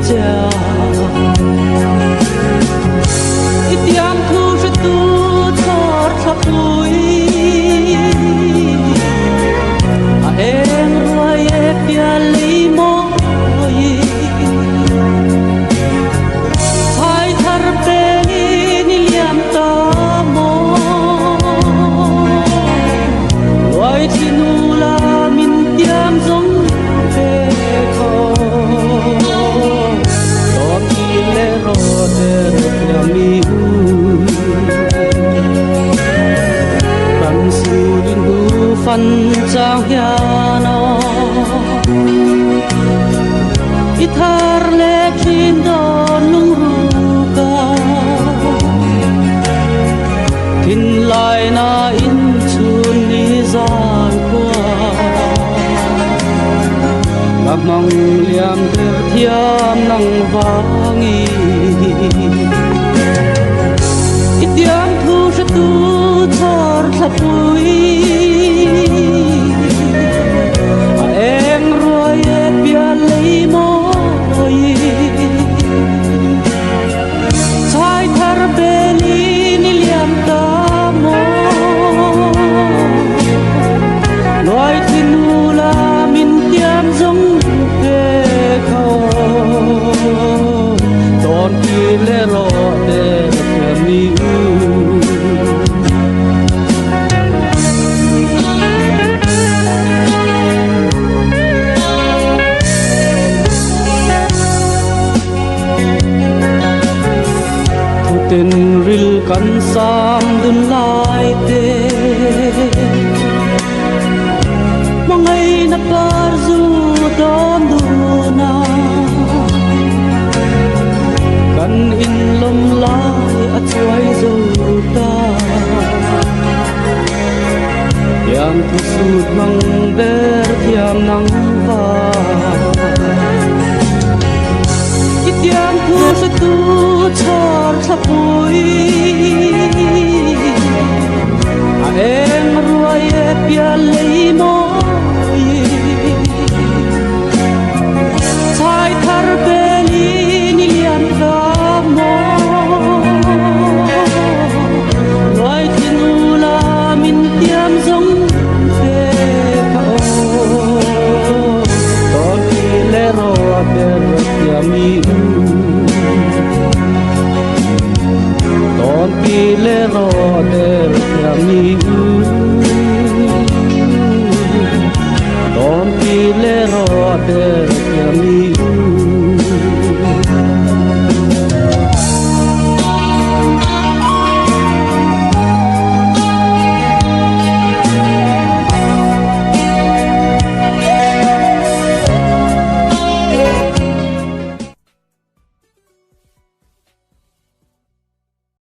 cha itiam thu sẽ tu thor thắp vui em rồi em bia lý môi thay thar bên ni liam ta mô rồi chỉ nu la min tiam giống về khó đón đi lẽ rõ để nhà mi bằng sự điên đu phân trang nhà nó ít thar lệ trên đón lung ruka tin lại na in chun đi dài qua gặp mong liam ter thiam nang vangi ít tiam thu sẽ tu thor thắp vui em rồi em bia lấy môi sai thar beli ni liam ta mô nói tin nu la min tiam giống về khâu đón đi lẽ rõ để nhà mi tên ril kan sam dun lai te mangai na par zu don du na kan in lom lai a choi zo ta yam thu sut mang ber thiam nang va itiam thu sa tu chor thắp vui em rồi em bia lấy môi sai thar beli ni liam ta mô nói tin u la min tiam giống về khâu đón đi lẽ rõ để nhà mi đón đi lẽ rõ để nhà mi đón đi lẽ rõ để